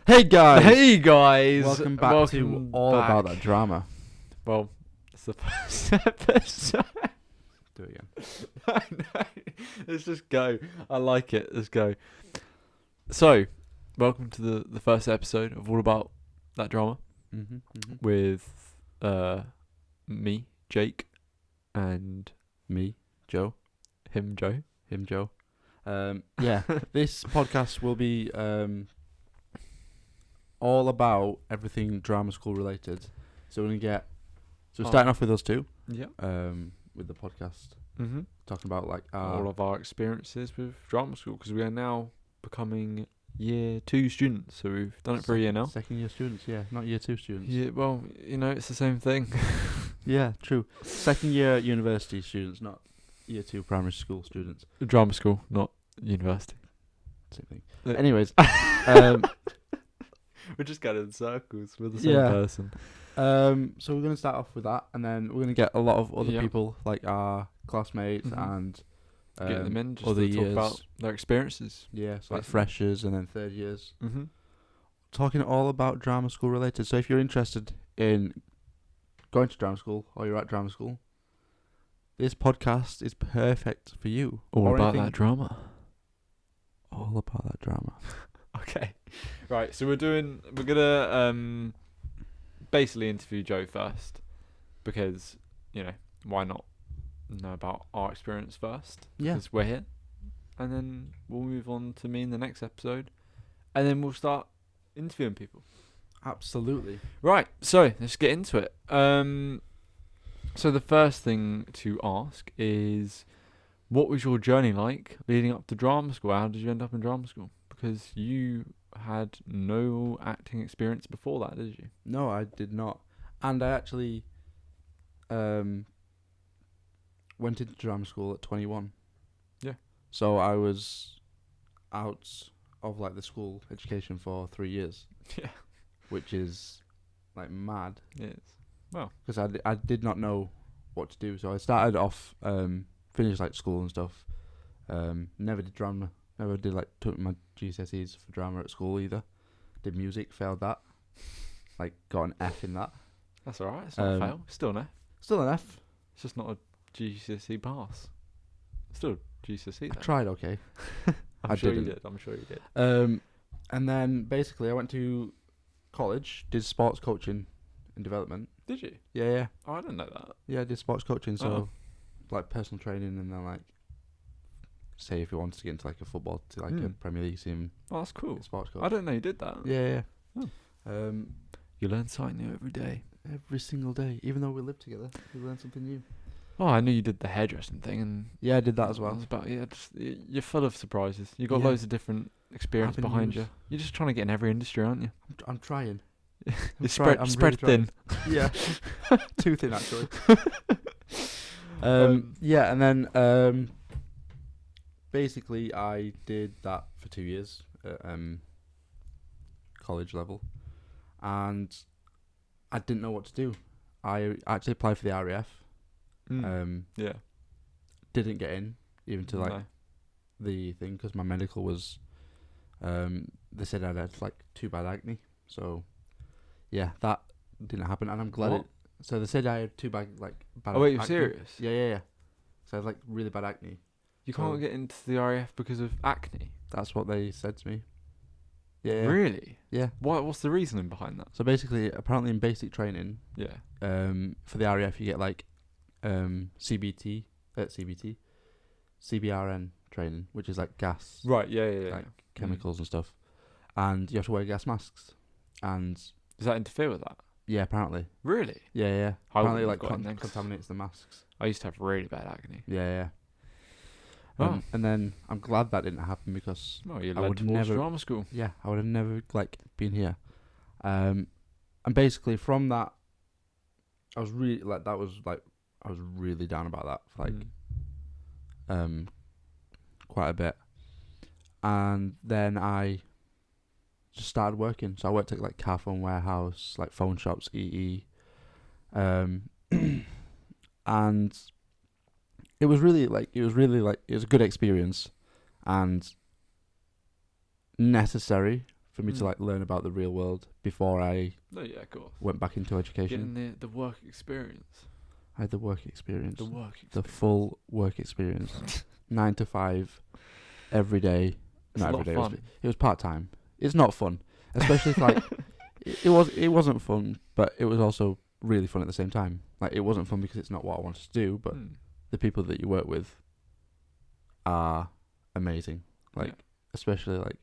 Hey guys! Hey guys! Welcome back to All About That Drama. Well, it's the first episode. Do it again. I know. Let's just go. I like it. Let's go. So, welcome to the first episode of All About That Drama with me, Jake, and Me, Joe. him, Joe. Him, Joe. Yeah, this podcast will be all about everything drama school related. So we're gonna we're starting off with us two. Yeah. With the podcast, Mm-hmm. talking about like All of our experiences with drama school, because we are now becoming year 2 students. So we've done it for a year now. Second year students, yeah, not year 2 students. Yeah. Well, it's the same thing. Yeah, true. Second year university students, not year 2 primary school students. Drama school, not university. Same thing. Yeah. Anyways, We're just going in circles with the same Yeah. person. so we're gonna start off with that, and then we're gonna get a lot of other Yeah. people, like our classmates Mhm. and Get them in just other to talk years. about their experiences. Yeah, so like Basically. freshers and then third years. Mm-hmm. Talking all about drama school related. So if you're interested in going to drama school or you're at drama school, this podcast is perfect for you. All Or about anything- that drama. All about that drama. Okay. Right, so we're gonna basically interview Joe first, because, why not know about our experience first? Yeah. Because we're here. And then we'll move on to me in the next episode. And then we'll start interviewing people. Absolutely. Right, so let's get into it. So the first thing to ask is, what was your journey like leading up to drama school? How did you end up in drama school? Because you had no acting experience before that, did you? No, I did not. And I actually went into drama school at 21. Yeah. So I was out of like the school education for 3 years, Yeah. which is like mad. Yes. Because I did not know what to do. So I started off, finished like school and stuff. Never did drama. Never did took my GCSEs for drama at school either. Did music, failed that. Like got an F in that. That's alright, it's not a fail. Still an F. Still an F. It's just not a GCSE pass. Still a GCSE I though. tried okay. I'm I sure you didn't. did. I'm sure you did. And then basically I went to college, did sports coaching and development. Did you? Yeah. Oh, I didn't know that. Yeah, I did sports coaching, so Oh. like personal training, and then like say if you wanted to get into like a football to like a Mm. Premier League team, Oh, that's cool. sports coach. I didn't know you did that. Yeah. Oh. You learn something new every day. Every single day, even though we live together, we learn something new. Oh, I knew you did the hairdressing thing, and Yeah, I did that as well. It's about, you're full of surprises. You got Yeah. loads of different experience behind you. Avenues. You're just trying to get in every industry, aren't you? I'm trying. You spread thin. Yeah, too thin actually. Yeah, and then basically I did that for 2 years at college level, and I didn't know what to do. I actually applied for the RAF. Yeah. Didn't get in even to like No. the thing because my medical was. They said I had like too bad acne, so yeah, that didn't happen, and I'm glad What? it. So they said I had too bad bad. Oh wait, you're acne. serious? Yeah. So I had like really bad acne. You So- can't get into the RAF because of acne. That's what they said to me. Yeah. Really? Yeah. What's the reasoning behind that? So basically, apparently in basic training, Yeah. for the RAF you get like CBRN training, which is like gas, Right. Yeah. like chemicals and stuff, and you have to wear gas masks, and Does that interfere with that? yeah, apparently, Really? yeah. I Apparently, wouldn't like have gotten that 'cause contaminates the masks. I used to have really bad acne. Yeah. Oh. And then I'm glad that didn't happen because Well, you I led would towards never- drama school. yeah, I would have never like been here. And basically from that, I was really like I was really down about that for like quite a bit, and then I just started working. So I worked at like car phone warehouse, like phone shops, EE, and it was a good experience and necessary for me to like learn about the real world before I No, yeah, of course. went back into education. Getting the work experience. I had the work experience. The work experience. The full work experience. 9 to 5 every day. It's Not a lot every of day. fun. It was part time. It's not fun, especially if like it wasn't fun, but it was also really fun at the same time. Like it wasn't fun because it's not what I wanted to do, but the people that you work with are amazing. Like especially like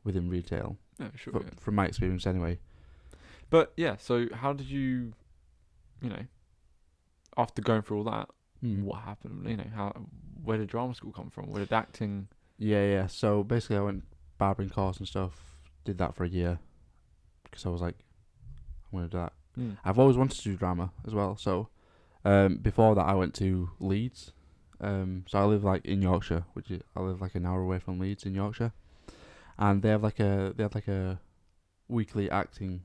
within retail. Yeah, sure. From my experience anyway. But yeah, so how did you, after going through all that, what happened? Where did drama school come from? Where did acting? Yeah. So basically, I went barbering course and stuff. Did that for a year because I was like, I'm gonna do that. I've always wanted to do drama as well. So before that, I went to Leeds. So I live like in Yorkshire, I live like an hour away from Leeds in Yorkshire, and they have like a weekly acting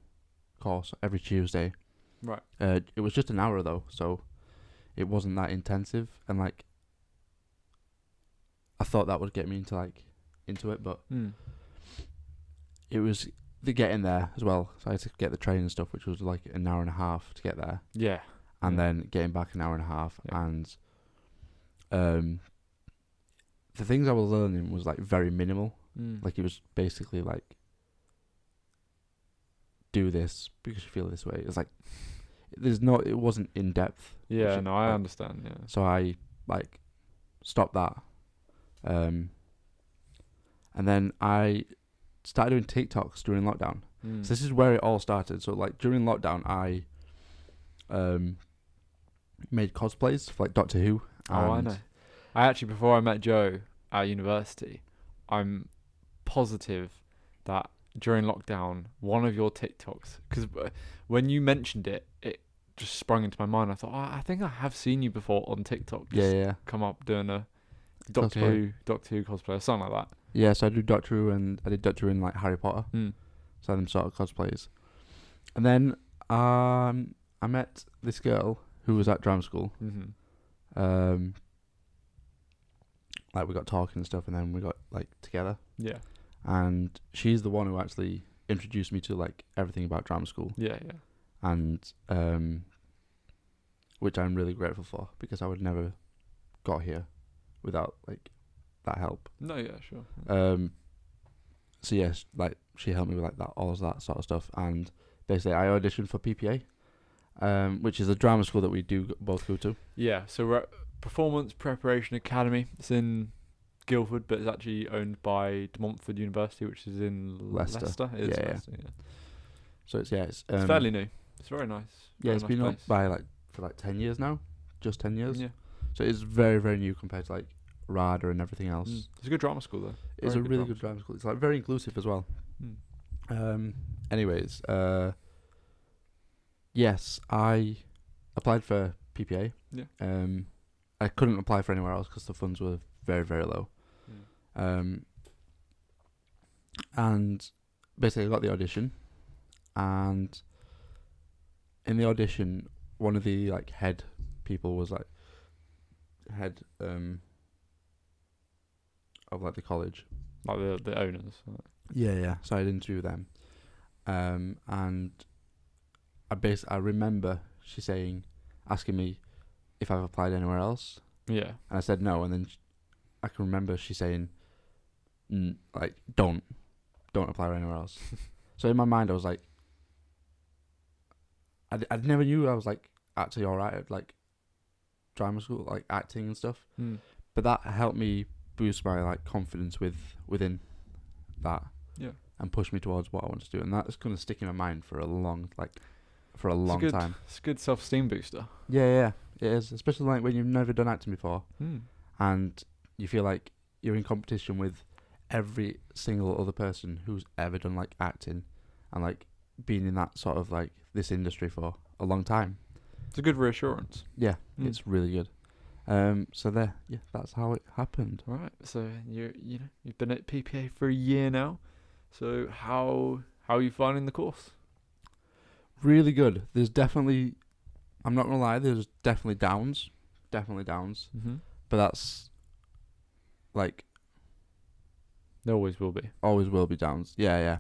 course every Tuesday. Right. It was just an hour though, so it wasn't that intensive, and like I thought that would get me into it, but it was the getting there as well. So I had to get the train and stuff, which was like an hour and a half to get there. Yeah. And then getting back an hour and a half, and the things I was learning was like very minimal. Like it was basically like do this because you feel this way. It's like it wasn't in depth. Yeah, no, I understand. Yeah. So I like stopped that, and then I started doing TikToks during lockdown. So this is where it all started. So like during lockdown, I made cosplays for like Doctor Who. I know. I actually, before I met Joe at university, I'm positive that during lockdown, one of your TikToks, because when you mentioned it, it just sprung into my mind. I thought, I think I have seen you before on TikTok. Yeah. Come up doing a Doctor Who cosplay or something like that. Yeah, so I do Doctor Who, and I did Doctor Who in like Harry Potter. So them sort of cosplays. And then I met this girl who was at drama school. Like we got talking and stuff, and then we got like together. Yeah. And she's the one who actually introduced me to like everything about drama school. Yeah. And which I'm really grateful for, because I would never got here without like that help. No, yeah, sure. So yes, like she helped me with like that, all of that sort of stuff, and basically I auditioned for PPA, which is a drama school that we do both go to. Yeah, so we're at Performance Preparation Academy. It's in Guildford, but it's actually owned by De Montfort University, which is in Leicester. It is Leicester, yeah. So it's it's fairly new. It's very nice. Yeah, it's been up by for 10 years now, just 10 years. Yeah. So it's very, very new compared to like RADA and everything else. It's a good drama school though. It's a really good drama school. It's like very inclusive as well. Anyways, yes, I applied for PPA. Yeah. I couldn't apply for anywhere else because the funds were very, very low. And basically I got the audition, and in the audition, one of the like head people was like head of like the college, like the owners. Yeah. So I had an interview with them, and I remember she asking me if I've applied anywhere else. Yeah. And I said no, and then I can remember she saying, like, don't apply anywhere else. So in my mind, I was like, I never knew I was like actually alright at like drama school, like acting and stuff. But that helped me boost my like confidence within that. Yeah. And push me towards what I want to do, and that's gonna stick in my mind for a long time. It's a good self-esteem booster. Yeah, it is, especially like when you've never done acting before, and you feel like you're in competition with every single other person who's ever done like acting, and like been in that sort of like this industry for a long time. It's a good reassurance. Yeah, it's really good. So that's how it happened. All right. So you've been at PPA for a year now. So how are you finding the course? Really good. There's definitely, I'm not gonna lie, there's definitely downs. But that's like There always will be. Always will be downs. Yeah.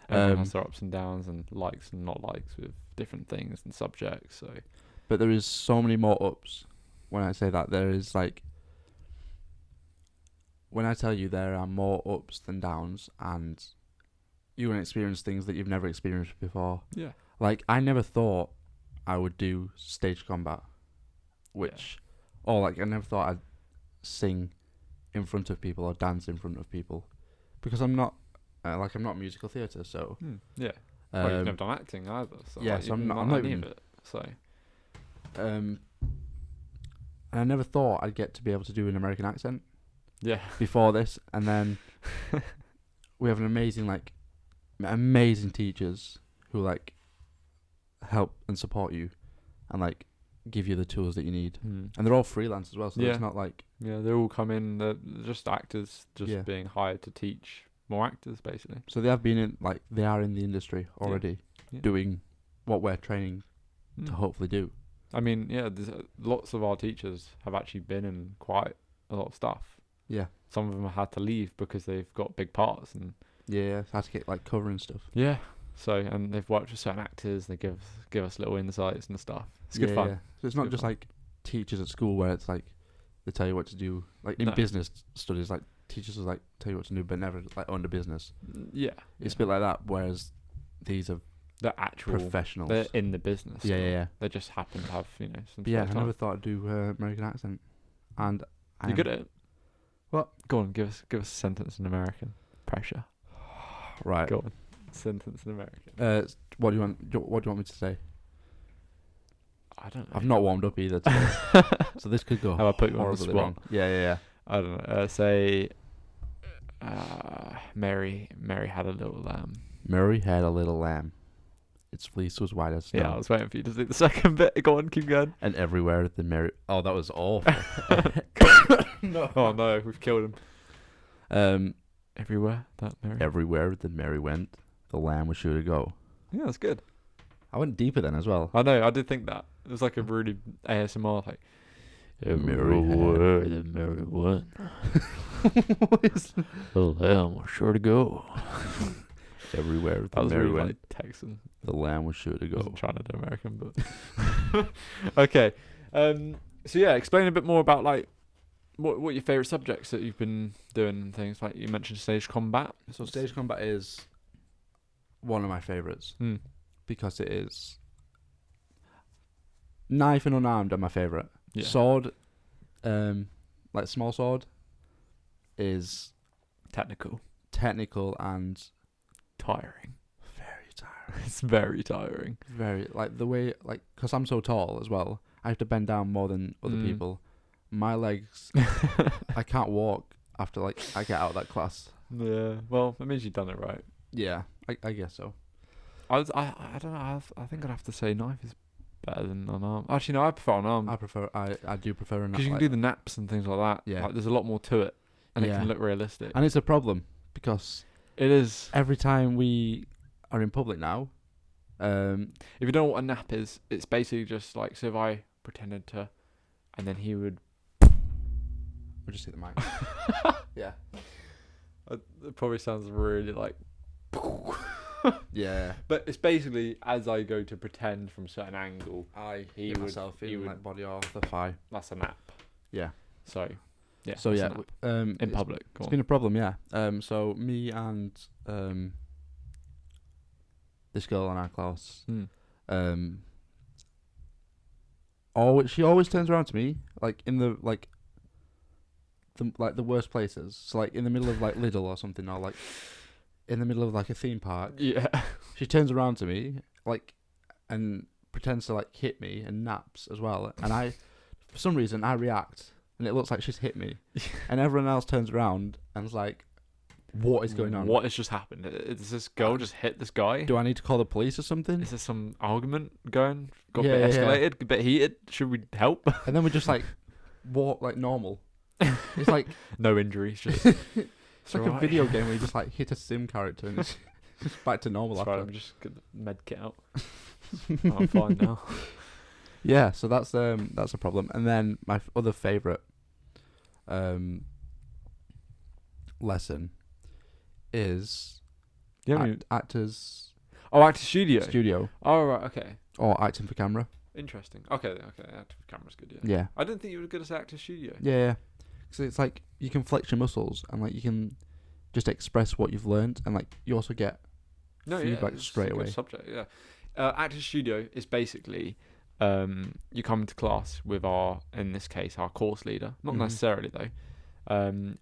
Everyone has their ups and downs and likes and not likes with different things and subjects. So, But there is so many more ups. When I say that, there is like, when I tell you there are more ups than downs, and you're going to experience things that you've never experienced before. yeah. Like, I never thought I would do stage combat, or like, I never thought I'd sing in front of people or dance in front of people, because I'm not, I'm not musical theatre, so. Yeah. Well, you've never done acting either. So yeah, like, so I'm you've not done any even- of it. So, And I never thought I'd get to be able to do an American accent yeah. before this, and then we have an amazing teachers who like help and support you, and like give you the tools that you need, and they're all freelance as well. So it's not like they all come in. They're just actors, Yeah. being hired to teach more actors, basically. so they have been in they are in the industry already, Yeah. doing what we're training to hopefully do. I mean, yeah, there's, lots of our teachers have actually been in quite a lot of stuff. Yeah, Some of them have had to leave because they've got big parts, and yeah, had to get like cover and stuff. yeah. So, and they've worked with certain actors. They give us little insights and stuff. It's good fun. Yeah. So it's not Good just fun. like teachers at school where it's like they tell you what to do. Like in No. business studies, like teachers will like tell you what to do, but never like under business. Yeah, It's a bit like that. Whereas these are they're actual professionals. They're in the business. Yeah. They just happen to have some. But yeah, I spare never time. thought I'd do American accent, and You're good at it. What? Go on, give us a sentence in American. Pressure. right. Go on, sentence in American. What do you want? What do you want me to say? I don't know. I've not warmed up either today, so this could go. How about put you on the horribly spot? wrong. Yeah. I don't know. Say, Mary had a little lamb. Mary had a little lamb. Its fleece was white as snow. Yeah, I was waiting for you to say the second bit. Go on, keep going. And everywhere the Mary. Oh, that was awful. No. Oh no, we've killed him. Um. Everywhere that Mary. Everywhere the Mary went, the lamb was sure to go. Yeah, that's good. I went deeper then as well. I know. I did think that it was like a really ASMR like. Everywhere the Mary went, the lamb was sure to go. Everywhere That the was Mary really went, like Texan. the lamb was sure to I go. wasn't trying to do American, but okay. So yeah, explain a bit more about like what your favorite subjects that you've been doing and things. Like you mentioned stage combat. So stage combat is one of my favourites because it is knife and unarmed are my favourite. Yeah. Sword, like small sword, is Technical. technical and Tiring. very tiring. It's very tiring. Very like the way because I'm so tall as well. I have to bend down more than other people. My legs, I can't walk after I get out of that class. Yeah. Well, that means you've done it right. Yeah, I guess so. I don't know. I think I'd have to say knife is better than unarmed. Actually, no, I prefer unarmed. I do prefer Because you can do the naps and things like that. Yeah. Like, there's a lot more to it, and it Yeah. can look realistic. and it's a problem because It is. every time we are in public now, If you don't know what a nap is, it's basically just like, so if I pretended to, and then he would. we'll just hit the mic. Yeah. It probably sounds really like. Yeah. But it's basically as I go to pretend from a certain angle. I He hit would- myself he in would- like body or the thigh. That's a nap. Yeah. So, yeah. So that's yeah, a nap. In it's- public. Go It's on. been a problem, yeah. So me and this girl in our class, she always turns around to me like in the the worst places. So like in the middle of like Lidl or something, or like in the middle of like a theme park. Yeah. She turns around to me like and pretends to like hit me and naps as well. And I, for some reason, I react and it looks like she's hit me. And everyone else turns around and is like, "What is going on? What has just happened? Is this girl just hit this guy? Do I need to call the police or something?" Is there some argument going? Got Yeah, a bit yeah, yeah. escalated, a bit heated. Should we help? And then we just like walk like normal. It's like No injuries, just it's like a video game where you just like hit a sim character and it's just back to normal That's after. right, I'm just get the med kit out. I'm fine now. Yeah, so that's a problem. And then my other favorite lesson is You haven't even- actors Oh, actor studio. studio Oh, right. Okay. or acting for camera. Interesting. Okay. Actor camera's good. Yeah. Yeah. I didn't think you were good at actor studio. Yeah. So it's like you can flex your muscles and like you can just express what you've learned, and like you also get feedback it's straight a good away. subject. Yeah. Actor studio is basically you come to class with in this case, our course leader. Not Mhm. necessarily though.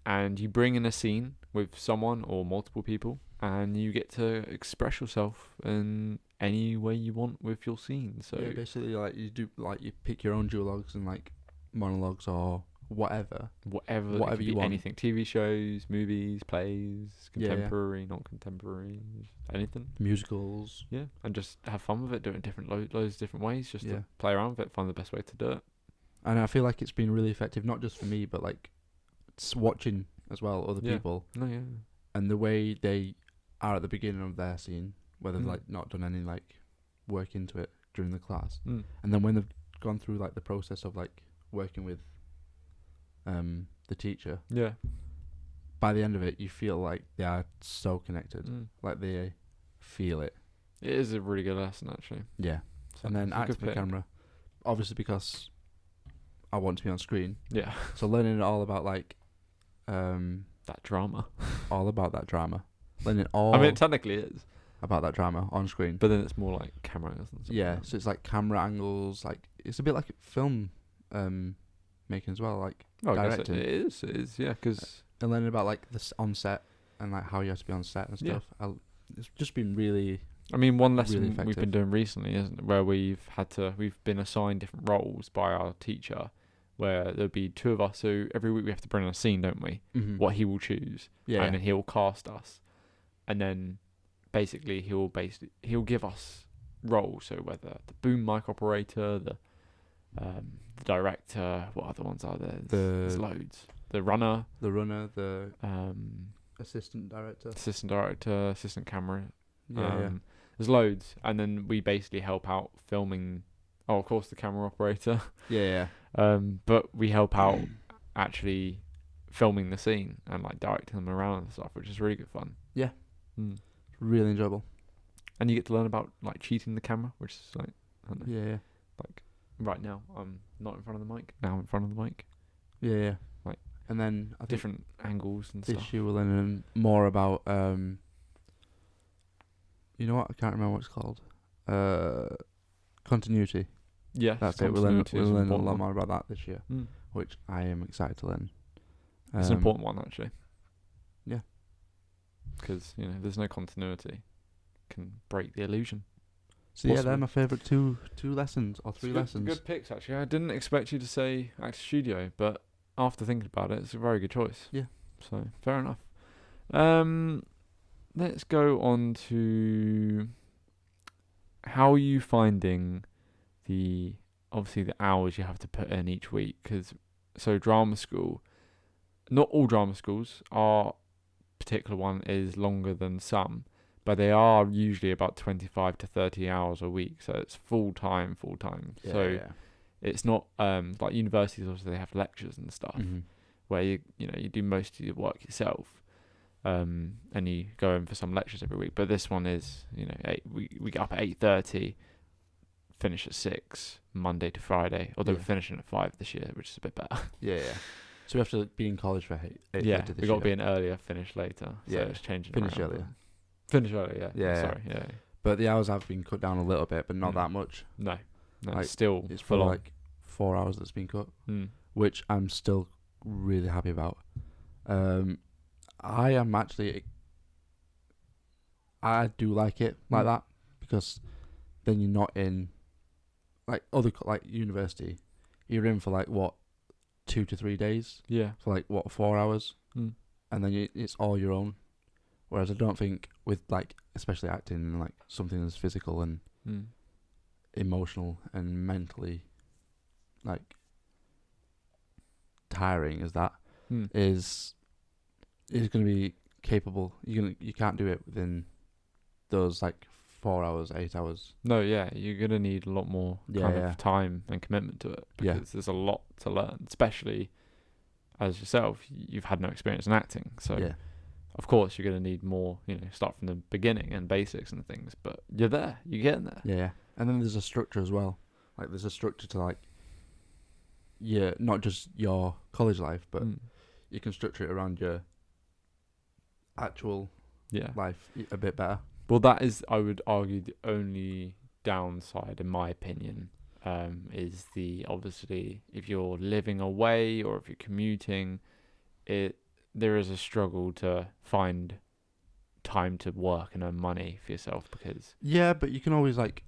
And you bring in a scene with someone or multiple people, and you get to express yourself in any way you want with your scene. So yeah, basically like you pick your own duologues and like monologues or whatever. whatever Whatever it could you be want. anything, TV shows, movies, plays, Yeah, yeah. contemporary, non-contemporary, anything. Musicals. Yeah, and just have fun with it, do it in different loads of different ways, just Yeah. to play around with it, find the best way to do it. And I feel like it's been really effective, not just for me, but like watching as well other Yeah. people No, yeah. and the way they are at the beginning of their scene, where they've like not done any like work into it during the class, Mm. and then when they've gone through like the process of like working with the teacher, Yeah. by the end of it you feel like they are so connected, Mm. like they feel it. It is a really good lesson, actually. Yeah. So And then it's a good acting for pick. camera, obviously because I want to be on screen, Yeah. so learning all about like That drama. all about that drama, learning all I mean, it technically is, about that drama on screen. but then it's more like camera angles and stuff. Yeah, like that. so it's like camera angles, like it's a bit like film making as well, like Oh, I guess directing. it is, yeah, because and learning about like this on set and like how you have to be on set and Yeah. stuff. It's just been really I mean, one really lesson we've effective. been doing recently, isn't it, where we've been assigned different roles by our teacher, where there'll be two of us, so every week we have to bring in a scene, don't we? What he will choose, yeah, and then he'll cast us, and then basically he'll give us roles, so whether the boom mic operator, the director, what other ones are there? There's loads. The runner, the runner, the assistant director, assistant camera. yeah. There's loads, and then we basically help out filming. Oh, of course, the camera operator. Yeah. But we help out actually filming the scene and like directing them around and stuff, which is really good fun. Yeah. Mm. Really enjoyable. And you get to learn about like cheating the camera, which is like, I don't know, Yeah. like right now I'm not in front of the mic. Now I'm in front of the mic. Yeah. Like, and then I think different angles and this stuff. year we're learning more about you know what, I can't remember what it's called. Continuity. Yeah, That's it. We're learning continuity is an a lot important one. more about that this year, Mm. which I am excited to learn. It's an important one actually. Yeah. Because there's no continuity, can break the illusion. So yeah, Possibly. they're my favourite two lessons or three It's lessons. Good picks actually. I didn't expect you to say actor studio, but after thinking about it, it's a very good choice. Yeah. So fair enough. Let's go on to how are you finding the hours you have to put in each week? Because drama school, not all drama schools, our particular one is longer than some, but they are usually about 25 to 30 hours a week, so it's full time. Yeah, So yeah. it's not like universities. Obviously, they have lectures and stuff Mhm. where you do most of your work yourself, and you go in for some lectures every week. But this one is we get up at 8:30, finish at 6 Monday to Friday. Although Yeah. we're finishing at 5 this year, which is a bit better. Yeah. So we have to be in college for 8:30 Yeah, this we got to be year. an earlier, finish later. So Yeah, it's changing. finish around. earlier. Finish earlier. Yeah. Sorry. Yeah. But the hours have been cut down a little bit, but not Mm. that much. No, Like, it's still It's full for on. like 4 hours that's been cut, Which which I'm still really happy about. I am actually, I do like it like that, because then you're not in like like university. You're in for like what, 2 to 3 days yeah. for like what, 4 hours, Mm. and then it's all your own. Whereas I don't think with like especially acting and like something as physical and Mm. emotional and mentally like tiring as that Mm. is going to be capable. You can't do it within those like 4 hours, 8 hours. No, yeah, you're gonna need a lot more kind Yeah. of time and commitment to it, Yeah. because there's a lot to learn, especially as yourself. You've had no experience in acting, so Yeah, of course, you're going to need more, start from the beginning and basics and things, but you're there. You're getting there. Yeah. And then there's a structure as well. Like, there's a structure to, like, not just your college life, but you can structure it around your actual life a bit better. Well, that is, I would argue, the only downside, in my opinion, is obviously, if you're living away or if you're commuting, there is a struggle to find time to work and earn money for yourself, because... Yeah, but you can always, like,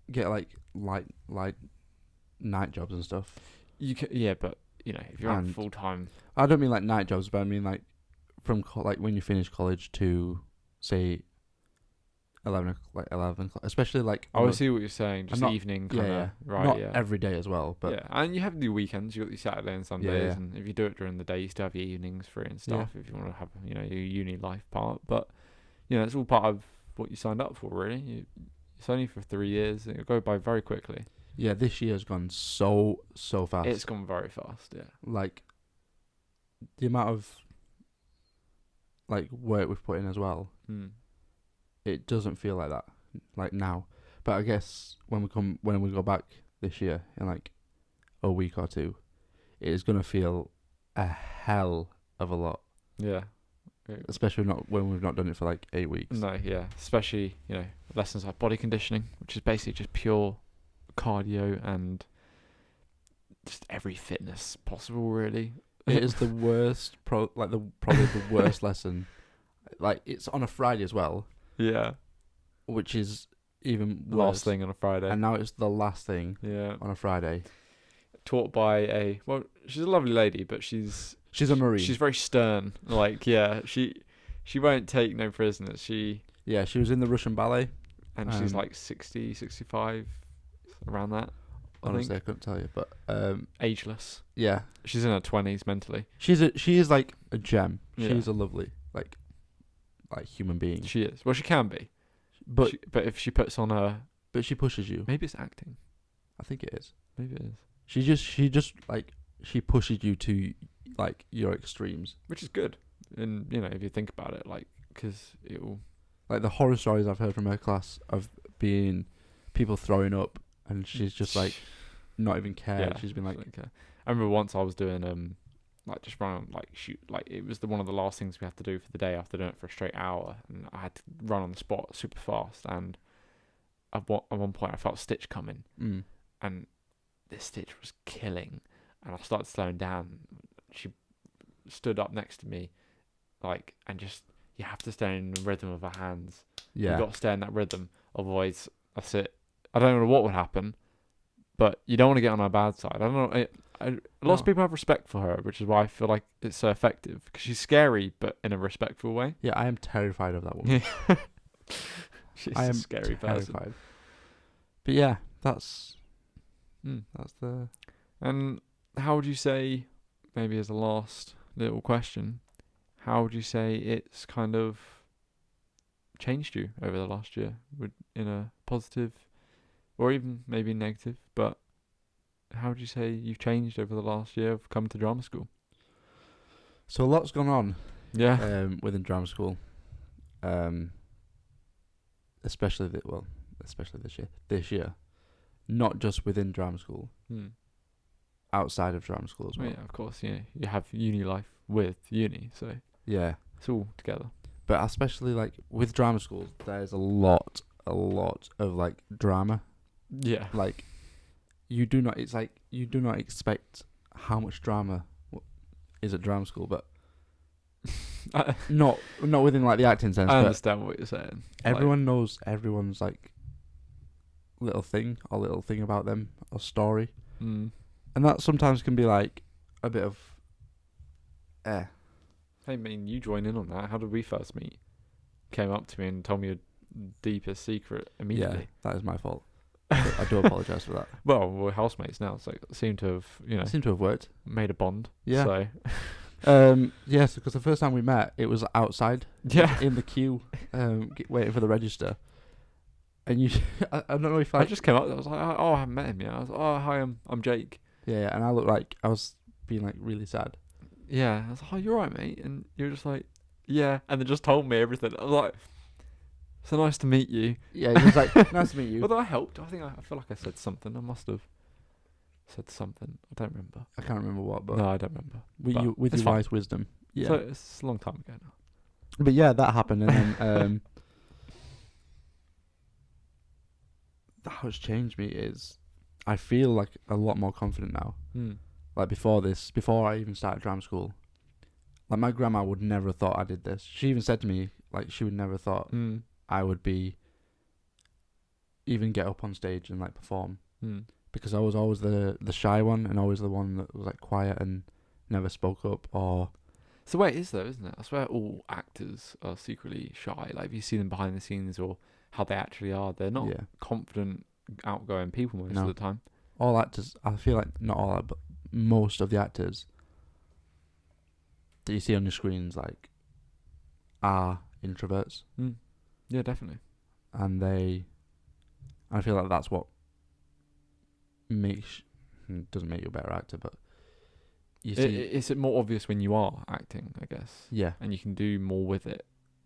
get, like, light night jobs and stuff. You can, yeah, but, if you're on full-time... I don't mean, like, night jobs, but I mean, like, from, like, when you finish college to, say... 11 o'clock, especially like... I see what you're saying, just evening kind of... Right, not every day as well, but... Yeah, and you have the weekends, you got your Saturday and Sundays, and if you do it during the day, you still have your evenings free and stuff, if you want to have, your uni life part, but, it's all part of what you signed up for, really. It's only for 3 years, and it'll go by very quickly. Yeah, this year's gone so fast. It's gone very fast, yeah. Like, the amount of, like, work we've put in as well... It doesn't feel like that, like now. But I guess when we go back this year in like a week or two, it is gonna feel a hell of a lot. Yeah. Especially when we've not done it for like 8 weeks. No, yeah. Especially, lessons like body conditioning, which is basically just pure cardio and just every fitness possible, really. It is the worst, probably the worst lesson. Like, it's on a Friday as well. Yeah. Which is even worse. Last thing on a Friday. And now it's the last thing on a Friday. Taught by she's a lovely lady, but she's a Marine. She's very stern. Like, she won't take no prisoners. She was in the Russian ballet. And she's like 60, 65, around that. Honestly, I couldn't tell you, but... ageless. Yeah. She's in her 20s mentally. She is like a gem. Yeah. She's a lovely, like human being. She is. Well, she can be. But if she puts on her... But she pushes you. Maybe it's acting. I think it is. Maybe it is. She just like, she pushes you to, like, your extremes. Which is good. And, if you think about it, like, because it will... Like, the horror stories I've heard from her class of being people throwing up, and she's just, like, not even cared. Yeah, she's been like... I remember once I was doing... like, just run, like, shoot, like, it was one of the last things we had to do for the day after doing it for a straight hour, and I had to run on the spot super fast, and at one point I felt a stitch coming, and this stitch was killing, and I started slowing down. She stood up next to me, like, and just, you have to stay in the rhythm of her hands. Yeah. You got to stay in that rhythm, otherwise, that's it. I don't know what would happen, but you don't want to get on her bad side. I don't know. Lots of people have respect for her, which is why I feel like it's so effective, because she's scary, but in a respectful way. Yeah, I am terrified of that woman. She's a scary person. But yeah, that's the... And how would you say, maybe as a last little question, how would you say it's kind of changed you over the last year, in a positive or even maybe negative, but how would you say you've changed over the last year of coming to drama school? So a lot's gone on. Yeah. Within drama school. Especially this year. This year. Not just within drama school. Outside of drama school as well. Yeah, of course. You have uni life with uni, so yeah, it's all together. But especially like with drama school, there's a lot of like drama. Yeah. Like, you do not expect how much drama is at drama school, but not within like the acting sense. I understand what you're saying. Everyone knows everyone's like little thing about them or story, and that sometimes can be like a bit of Hey, I mean, you join in on that. How did we first meet? Came up to me and told me your deepest secret immediately. Yeah, that is my fault. I do apologise for that. Well, we're housemates now, so it seemed to have worked. Made a bond. Yeah. So. Yes, because the first time we met, it was outside. Yeah. In the queue, waiting for the register. And you, I don't know if I just came up. I was like, oh, I haven't met him yet. I was like, oh, hi, I'm Jake. Yeah, and I looked like I was being like really sad. Yeah, I was like, oh, you're right, mate. And you were just like, yeah, and they just told me everything. I was like, so nice to meet you. Yeah, he was like, nice to meet you. Although I helped. I think I feel like I said something. I must have said something. I don't remember. I can't remember what, but No, I don't remember. with it's your fine. wise wisdom. Yeah. So it's a long time ago now. But yeah, that happened, and then what's changed me is I feel like a lot more confident now. Like before I even started drama school, like my grandma would never have thought I did this. She even said to me, like, she would never have thought I would even get up on stage and like perform, because I was always the shy one and always the one that was like quiet and never spoke up. Or it's the way it is though, isn't it? I swear all actors are secretly shy. Like if you see them behind the scenes or how they actually are, they're not confident, outgoing people most of the time. All actors, I feel like not all, but most of the actors that you see on your screens like are introverts. Yeah, definitely. And I feel like that's what doesn't make you a better actor, but you see, it's more obvious when you are acting, I guess. Yeah, and you can do more with it.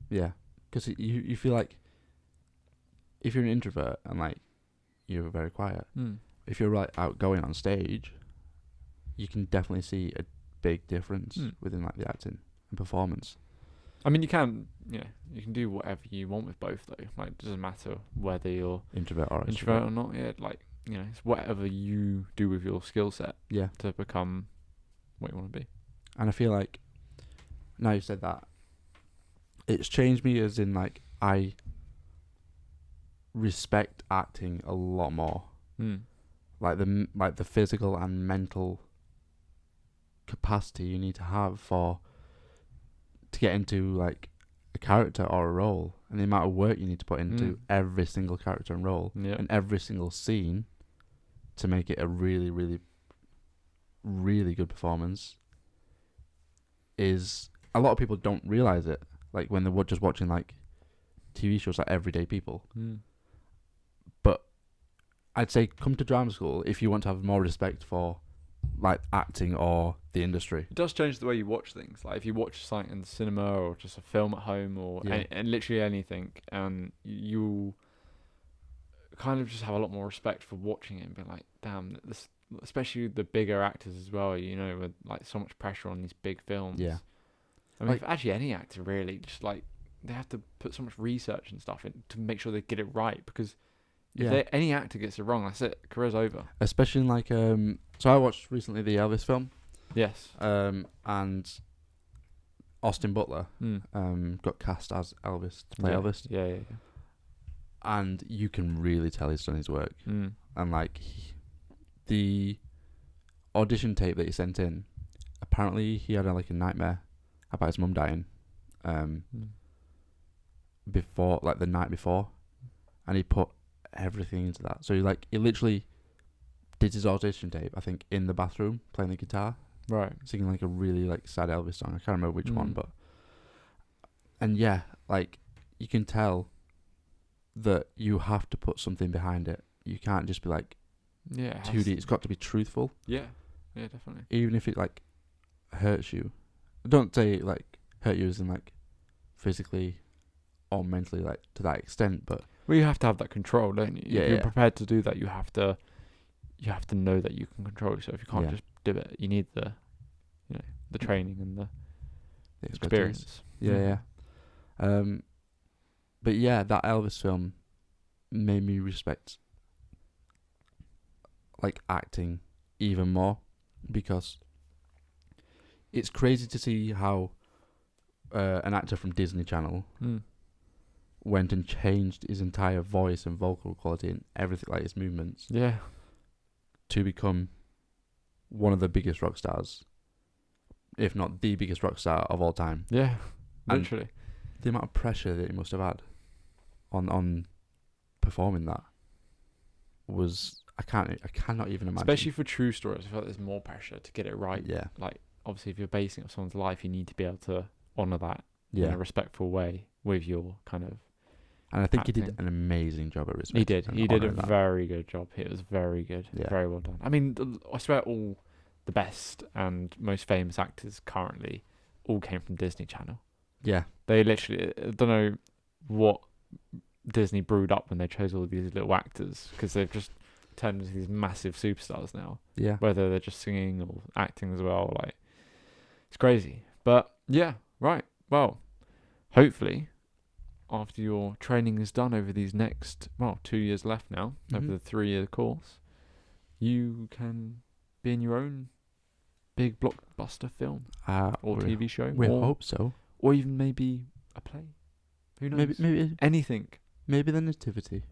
Yeah, because you feel like if you're an introvert and like you're very quiet, if you're like outgoing on stage, you can definitely see a big difference within like the acting and performance. I mean, you can do whatever you want with both though. Like, it doesn't matter whether you're introvert or not. Yeah, like, it's whatever you do with your skill set. Yeah. To become what you want to be. And I feel like now you said that, it's changed me as in like I respect acting a lot more. Like the physical and mental capacity you need to have to get into like a character or a role, and the amount of work you need to put into every single character and role and every single scene to make it a really, really, really good performance is, a lot of people don't realize it. Like when they're just watching like TV shows like everyday people. But I'd say come to drama school if you want to have more respect for like acting or the industry. It does change the way you watch things. Like if you watch something in the cinema or just a film at home or and literally anything, and you kind of just have a lot more respect for watching it and be like, damn, this, especially the bigger actors as well, with like so much pressure on these big films. Yeah. I mean, if actually any actor really, just like they have to put so much research and stuff in to make sure they get it right, because if any actor gets it wrong, that's it, career's over. Especially in like so I watched recently the Elvis film. Yes. And Austin Butler got cast as Elvis to play Elvis. Yeah. And you can really tell he's done his work. And like the audition tape that he sent in, apparently he had like a nightmare about his mum dying before, like the night before, and he put everything into that. So he literally did his audition tape, I think, in the bathroom playing the guitar, right, singing like a really like sad Elvis song. I can't remember which one, but and like you can tell that you have to put something behind it. You can't just be like 2D. It's got to be truthful. Yeah, definitely. Even if it like hurts you, don't say like hurt you as in like physically or mentally, like to that extent, but you have to have that control, don't you? Yeah, if you're prepared to do that, you have to know that you can control yourself. You can't just do it. You need the training and the experience. Yeah. But yeah, that Elvis film made me respect like acting even more, because it's crazy to see how an actor from Disney Channel went and changed his entire voice and vocal quality and everything, like his movements, to become one of the biggest rock stars, if not the biggest rock star of all time. Yeah, literally. And the amount of pressure that he must have had on performing that was, I cannot even imagine. Especially for true stories, I feel like there's more pressure to get it right. Yeah. Like obviously, if you're basing it on someone's life, you need to be able to honour that in Yeah. a respectful way with your kind of. And I think acting. he did an amazing job at respect. He did. He did a that. very good job. It was very good. Yeah. Very well done. I mean, I swear all the best and most famous actors currently all came from Disney Channel. Yeah. They literally, I don't know what Disney brewed up when they chose all of these little actors, because they've just turned into these massive superstars now. Yeah. Whether they're just singing or acting as well, like, it's crazy. But yeah, right. Well, hopefully, after your training is done over these next 2 years left now, over the 3-year course, you can be in your own big blockbuster film or TV show, We hope so. or even maybe a play. Who knows? Maybe Anything. Maybe the Nativity.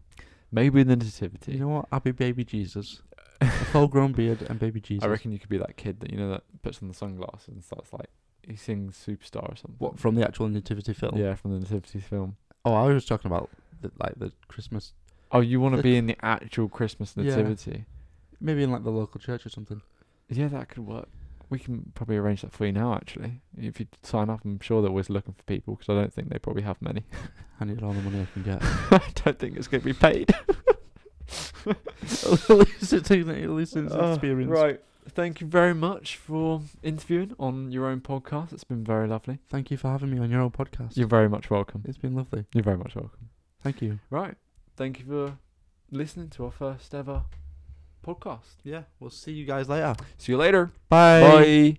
Maybe the Nativity. You know what? I'll be baby Jesus. A full-grown beard and baby Jesus. I reckon you could be that kid that that puts on the sunglasses and starts like he sings Superstar or something. What, from the actual Nativity film? Yeah, from the Nativity film. Oh, I was talking about the Christmas. Oh, you want to be in the actual Christmas Nativity? Yeah. Maybe in like the local church or something. Yeah, that could work. We can probably arrange that for you now, actually. If you sign up, I'm sure they're always looking for people, because I don't think they probably have many. I need all the money I can get. I don't think it's going to be paid. At least it's experience. Right. Thank you very much for interviewing on your own podcast. It's been very lovely. Thank you for having me on your own podcast. You're very much welcome. It's been lovely. You're very much welcome. Thank you. Right. Thank you for listening to our first ever podcast. Yeah, we'll see you guys later. See you later. Bye. Bye.